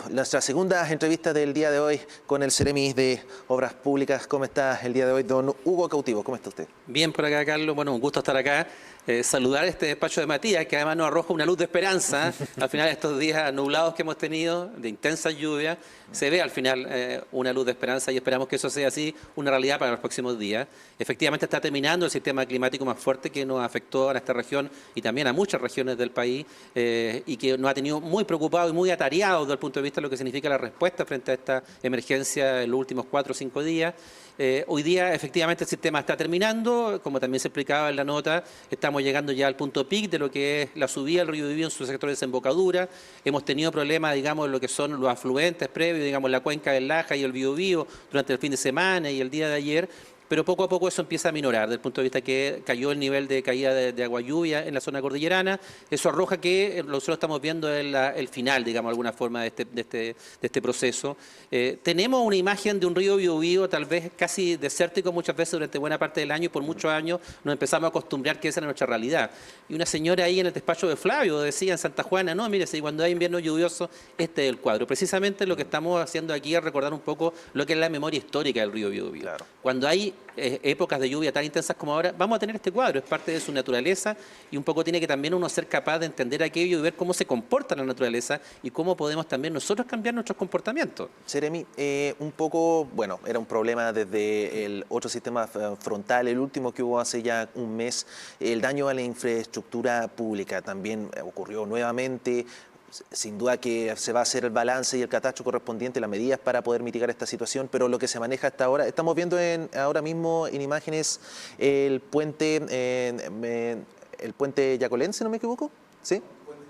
Nuestra segunda entrevista del día de hoy con el Ceremi de Obras Públicas. ¿Cómo está el día de hoy, don Hugo Cautivo? ¿Cómo está usted? Bien por acá, Carlos. Bueno, un gusto estar acá. Saludar este despacho de Matías, que además nos arroja una luz de esperanza. Al final de estos días nublados que hemos tenido, de intensa lluvia, se ve al final una luz de esperanza y esperamos que eso sea así, una realidad para los próximos días. Efectivamente está terminando el sistema climático más fuerte que nos afectó a esta región y también a muchas regiones del país y que nos ha tenido muy preocupados y muy atareados desde el punto de vista de lo que significa la respuesta frente a esta emergencia en los últimos 4 o 5 días. Hoy día efectivamente el sistema está terminando, como también se explicaba en la nota, estamos llegando ya al punto peak de lo que es la subida del río Biobío en su sector de desembocadura. Hemos tenido problemas, digamos, en lo que son los afluentes previos, digamos, la cuenca del Laja y el Biobío durante el fin de semana y el día de ayer. Pero poco a poco eso empieza a minorar, desde el punto de vista que cayó el nivel de caída de agua lluvia en la zona cordillerana. Eso arroja que nosotros estamos viendo el final, digamos, de alguna forma de este proceso. Tenemos una imagen de un río Biobío tal vez casi desértico muchas veces durante buena parte del año y por muchos años nos empezamos a acostumbrar que esa era nuestra realidad. Y una señora ahí en el despacho de Flavio decía en Santa Juana, no, mire, si cuando hay invierno lluvioso, este es el cuadro. Precisamente lo que estamos haciendo aquí es recordar un poco lo que es la memoria histórica del río Biobío. Claro. Cuando hay épocas de lluvia tan intensas como ahora, vamos a tener este cuadro, es parte de su naturaleza y un poco tiene que también uno ser capaz de entender aquello y ver cómo se comporta la naturaleza y cómo podemos también nosotros cambiar nuestros comportamientos. Ceremi, un poco, bueno, era un problema desde el otro sistema frontal, el último que hubo hace ya un mes, el daño a la infraestructura pública también ocurrió nuevamente. Sin duda que se va a hacer el balance y el catastro correspondiente, las medidas para poder mitigar esta situación, pero lo que se maneja hasta ahora, estamos viendo ahora mismo en imágenes el puente Yacolén, si no me equivoco, ¿sí?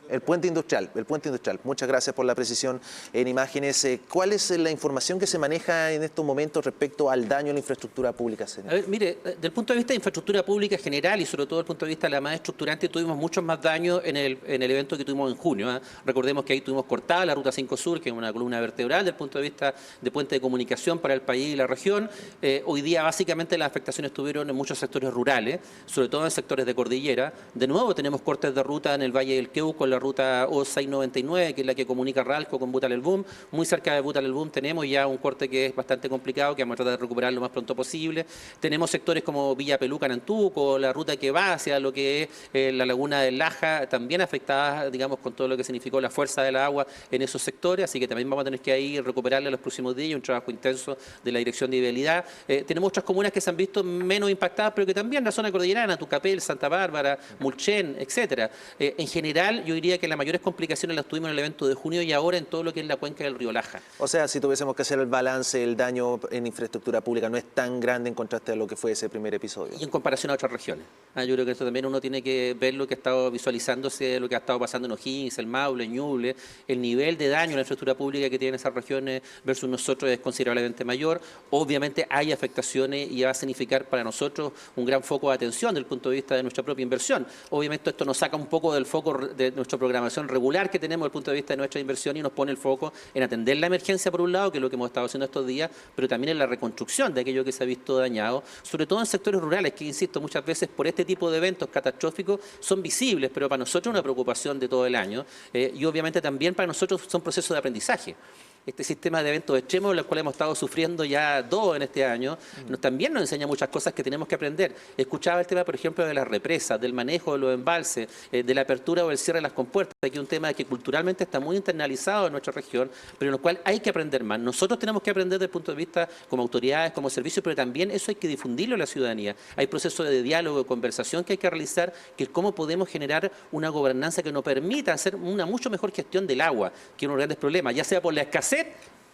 El puente industrial, el puente industrial. Muchas gracias por la precisión en imágenes. ¿Cuál es la información que se maneja en estos momentos respecto al daño a la infraestructura pública? A ver, mire, desde el punto de vista de infraestructura pública general y sobre todo desde el punto de vista de la más estructurante, tuvimos muchos más daños en el evento que tuvimos en junio. ¿Eh? Recordemos que ahí tuvimos cortada la Ruta 5 Sur, que es una columna vertebral desde el punto de vista de puente de comunicación para el país y la región. Hoy día básicamente las afectaciones estuvieron en muchos sectores rurales, sobre todo en sectores de cordillera. De nuevo tenemos cortes de ruta en el Valle del Queuco, en la ruta O699, que es la que comunica Ralco con Butalelbum. Muy cerca de Butalelbum tenemos ya un corte que es bastante complicado, que vamos a tratar de recuperar lo más pronto posible. Tenemos sectores como Villa Peluca, Nantuco, la ruta que va hacia lo que es la laguna del Laja, también afectada, digamos, con todo lo que significó la fuerza del agua en esos sectores, así que también vamos a tener que ahí recuperarle los próximos días, un trabajo intenso de la Dirección de Vialidad. Tenemos otras comunas que se han visto menos impactadas, pero que también la zona cordillerana, Tucapel, Santa Bárbara, Mulchen, etcétera. En general, yo diría que la mayores complicaciones las tuvimos en el evento de junio y ahora en todo lo que es la cuenca del río Laja. O sea, si tuviésemos que hacer el balance, el daño en infraestructura pública no es tan grande en contraste a lo que fue ese primer episodio. Y en comparación a otras regiones. Yo creo que esto también uno tiene que ver lo que ha estado visualizándose, lo que ha estado pasando en O'Higgins, el Maule, Ñuble, el nivel de daño en la infraestructura pública que tienen esas regiones versus nosotros es considerablemente mayor. Obviamente hay afectaciones y va a significar para nosotros un gran foco de atención desde el punto de vista de nuestra propia inversión. Obviamente esto nos saca un poco del foco de nuestra programación regular que tenemos desde el punto de vista de nuestra inversión y nos pone el foco en atender la emergencia por un lado, que es lo que hemos estado haciendo estos días, pero también en la reconstrucción de aquello que se ha visto dañado, sobre todo en sectores rurales que, insisto, muchas veces por este tipo de eventos catastróficos son visibles, pero para nosotros es una preocupación de todo el año y obviamente también para nosotros son procesos de aprendizaje. Este sistema de eventos extremos, los cuales hemos estado sufriendo ya 2 en este año, también nos enseña muchas cosas que tenemos que aprender. Escuchaba el tema, por ejemplo, de las represas, del manejo de los embalses, de la apertura o el cierre de las compuertas, que es un tema que culturalmente está muy internalizado en nuestra región, pero en el cual hay que aprender más. Nosotros tenemos que aprender desde el punto de vista como autoridades, como servicios, pero también eso hay que difundirlo a la ciudadanía. Hay procesos de diálogo, de conversación que hay que realizar, que es cómo podemos generar una gobernanza que nos permita hacer una mucho mejor gestión del agua, que es uno de los grandes problemas, ya sea por la escasez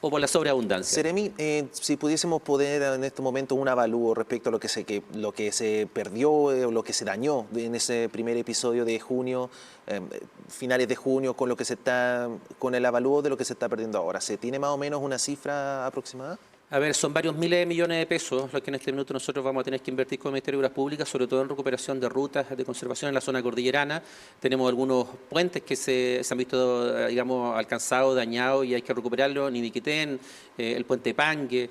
o por la sobreabundancia. Ceremi, si pudiésemos poner en este momento un avalúo respecto a lo que se perdió o lo que se dañó en ese primer episodio de junio, finales de junio, con el avalúo de lo que se está perdiendo ahora, ¿se tiene más o menos una cifra aproximada? A ver, son varios miles de millones de pesos los que en este minuto nosotros vamos a tener que invertir como Ministerio de Obras Públicas, sobre todo en recuperación de rutas de conservación en la zona cordillerana. Tenemos algunos puentes que se han visto, digamos, alcanzados, dañados y hay que recuperarlos. Nibiquitén, el puente Pangue,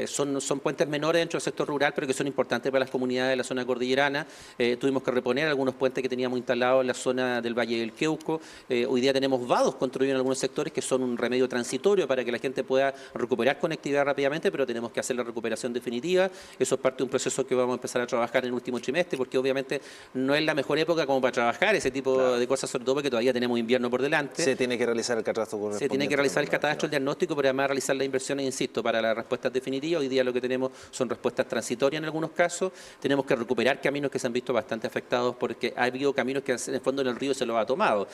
son puentes menores dentro del sector rural, pero que son importantes para las comunidades de la zona cordillerana. Tuvimos que reponer algunos puentes que teníamos instalados en la zona del Valle del Queuco. Hoy día tenemos vados construidos en algunos sectores que son un remedio transitorio para que la gente pueda recuperar conectividad rápidamente, pero tenemos que hacer la recuperación definitiva. Eso es parte de un proceso que vamos a empezar a trabajar en el último trimestre, porque obviamente no es la mejor época como para trabajar ese tipo de cosas, sobre todo porque todavía tenemos invierno por delante. Se tiene que realizar el catastro correspondiente. Se tiene que realizar el catastro, el diagnóstico, pero además realizar las inversiones, insisto, para las respuestas definitivas. Hoy día lo que tenemos son respuestas transitorias en algunos casos. Tenemos que recuperar caminos que se han visto bastante afectados porque ha habido caminos que en el fondo en el río se los ha tomado.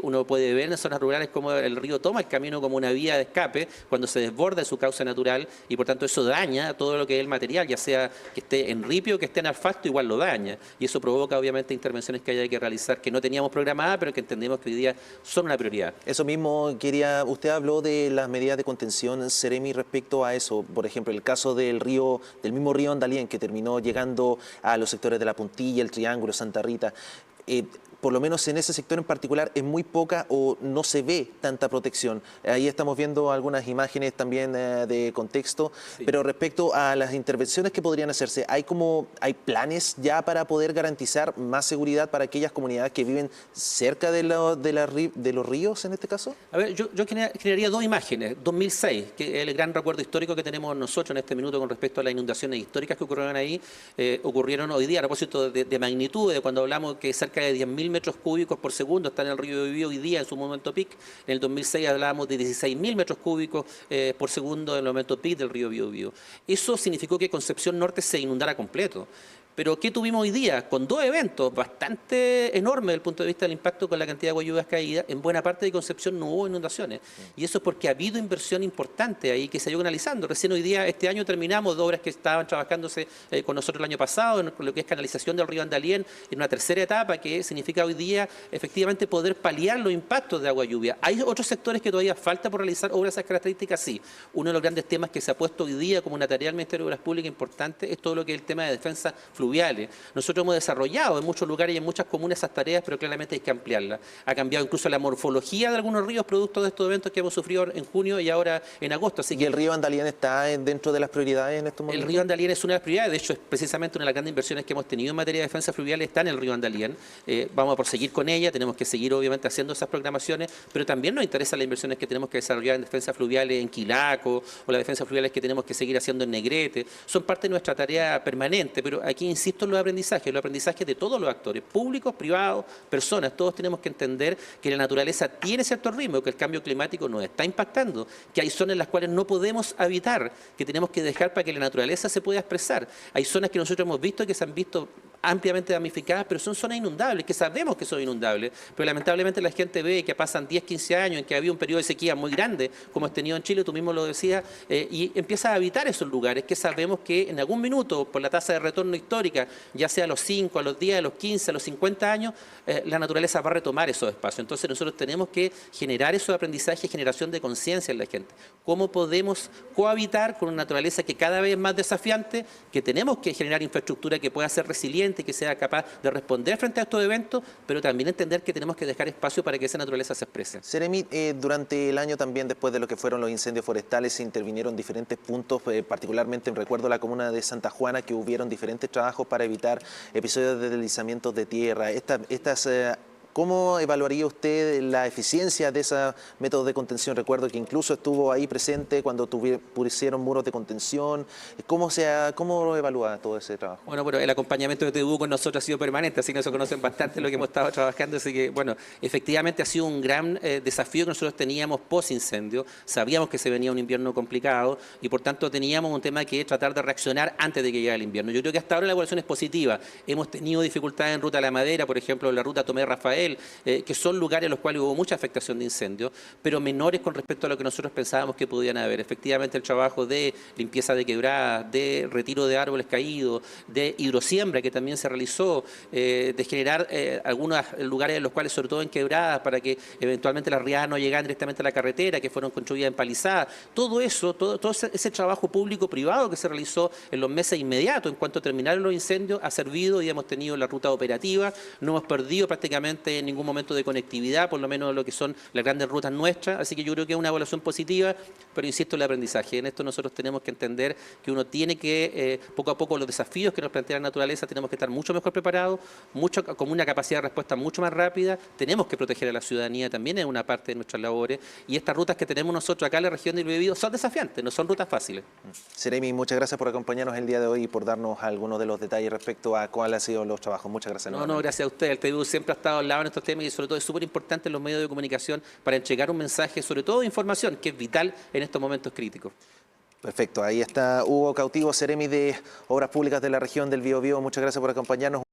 Uno puede ver en zonas rurales cómo el río toma el camino como una vía de escape cuando se desborda de su cauce natural y por tanto eso daña todo lo que es el material, ya sea que esté en ripio o que esté en asfalto, igual lo daña. Y eso provoca obviamente intervenciones que haya que realizar que no teníamos programadas, pero que entendemos que hoy día son una prioridad. Eso mismo quería, usted habló de las medidas de contención, Seremi, respecto a eso. Por ejemplo, el caso del mismo río Andalién, que terminó llegando a los sectores de La Puntilla, El Triángulo, Santa Rita. Por lo menos en ese sector en particular es muy poca o no se ve tanta protección. Ahí estamos viendo algunas imágenes también de contexto, sí. Pero respecto a las intervenciones que podrían hacerse, ¿hay planes ya para poder garantizar más seguridad para aquellas comunidades que viven cerca de los ríos en este caso? A ver, yo generaría dos imágenes. 2006, que es el gran recuerdo histórico que tenemos nosotros en este minuto con respecto a las inundaciones históricas que ocurrieron ahí, ocurrieron hoy día a propósito de magnitud, de cuando hablamos que cerca de 10.000 metros cúbicos por segundo está en el río Biobío hoy día en su momento pic. En el 2006 hablábamos de 16.000 metros cúbicos por segundo en el momento pic del río Biobío. Eso significó que Concepción Norte se inundara completo. Pero ¿qué tuvimos hoy día? Con dos eventos bastante enormes desde el punto de vista del impacto con la cantidad de agua lluvias caídas. En buena parte de Concepción no hubo inundaciones. Y eso es porque ha habido inversión importante ahí que se ha ido canalizando. Recién hoy día, este año terminamos de obras que estaban trabajándose con nosotros el año pasado, en lo que es canalización del río Andalién, en una tercera etapa que significa hoy día efectivamente poder paliar los impactos de agua lluvia. ¿Hay otros sectores que todavía falta por realizar obras de esas características? Sí. Uno de los grandes temas que se ha puesto hoy día como una tarea del Ministerio de Obras Públicas importante es todo lo que es el tema de defensa fluviales. Nosotros hemos desarrollado en muchos lugares y en muchas comunas esas tareas, pero claramente hay que ampliarlas. Ha cambiado incluso la morfología de algunos ríos producto de estos eventos que hemos sufrido en junio y ahora en agosto. Así que ¿Y el río Andalién está dentro de las prioridades en estos momentos? El río Andalién es una de las prioridades, de hecho es precisamente una de las grandes inversiones que hemos tenido en materia de defensa fluvial, está en el río Andalién. Vamos a proseguir con ella, tenemos que seguir obviamente haciendo esas programaciones, pero también nos interesan las inversiones que tenemos que desarrollar en defensa fluviales en Quilaco o las defensas fluviales que tenemos que seguir haciendo en Negrete. Son parte de nuestra tarea permanente, pero aquí insisto en los aprendizajes de todos los actores, públicos, privados, personas. Todos tenemos que entender que la naturaleza tiene cierto ritmo, que el cambio climático nos está impactando, que hay zonas en las cuales no podemos habitar, que tenemos que dejar para que la naturaleza se pueda expresar. Hay zonas que nosotros hemos visto que se han visto ampliamente damnificadas, pero son zonas inundables, que sabemos que son inundables, pero lamentablemente la gente ve que pasan 10, 15 años en que había un periodo de sequía muy grande, como has tenido en Chile, tú mismo lo decías, y empiezas a habitar esos lugares que sabemos que en algún minuto, por la tasa de retorno histórica, ya sea a los 5, a los 10, a los 15, a los 50 años, la naturaleza va a retomar esos espacios. Entonces nosotros tenemos que generar esos aprendizajes, generación de conciencia en la gente. ¿Cómo podemos cohabitar con una naturaleza que cada vez es más desafiante, que tenemos que generar infraestructura que pueda ser resiliente, que sea capaz de responder frente a estos eventos, pero también entender que tenemos que dejar espacio para que esa naturaleza se exprese? Seremi, durante el año también, después de lo que fueron los incendios forestales, se intervinieron diferentes puntos, particularmente recuerdo la comuna de Santa Juana, que hubieron diferentes trabajos para evitar episodios de deslizamientos de tierra. ¿Cómo evaluaría usted la eficiencia de esos métodos de contención? Recuerdo que incluso estuvo ahí presente cuando pusieron muros de contención. ¿Cómo evalúa todo ese trabajo? Bueno, el acompañamiento de TVU con nosotros ha sido permanente, así que nosotros conocen bastante lo que hemos estado trabajando. Así que, efectivamente ha sido un gran desafío que nosotros teníamos post-incendio. Sabíamos que se venía un invierno complicado y, por tanto, teníamos un tema que tratar de reaccionar antes de que llegara el invierno. Yo creo que hasta ahora la evaluación es positiva. Hemos tenido dificultades en Ruta La Madera, por ejemplo, en la ruta Tomé Rafael, Rafael, que son lugares en los cuales hubo mucha afectación de incendios, pero menores con respecto a lo que nosotros pensábamos que podían haber. Efectivamente, el trabajo de limpieza de quebradas, de retiro de árboles caídos, de hidrosiembra que también se realizó, de generar algunos lugares en los cuales, sobre todo en quebradas, para que eventualmente las riadas no llegaran directamente a la carretera, que fueron construidas en palizadas. Todo eso, todo ese trabajo público-privado que se realizó en los meses inmediatos, en cuanto terminaron los incendios, ha servido y hemos tenido la ruta operativa. No hemos perdido prácticamente en ningún momento de conectividad, por lo menos lo que son las grandes rutas nuestras. Así que yo creo que es una evaluación positiva, pero insisto en el aprendizaje. En esto nosotros tenemos que entender que uno tiene que, poco a poco, los desafíos que nos plantea la naturaleza, tenemos que estar mucho mejor preparados, con una capacidad de respuesta mucho más rápida. Tenemos que proteger a la ciudadanía, también es una parte de nuestras labores. Y estas rutas que tenemos nosotros acá en la región del Biobío son desafiantes, no son rutas fáciles. Seremi, muchas gracias por acompañarnos el día de hoy y por darnos algunos de los detalles respecto a cuáles han sido los trabajos. Muchas gracias. No, gracias a usted. El TVU siempre ha estado al lado en estos temas y sobre todo es súper importante en los medios de comunicación para entregar un mensaje, sobre todo de información, que es vital en estos momentos críticos. Perfecto, ahí está Hugo Cautivo, Seremi de Obras Públicas de la región del Biobío. Muchas gracias por acompañarnos.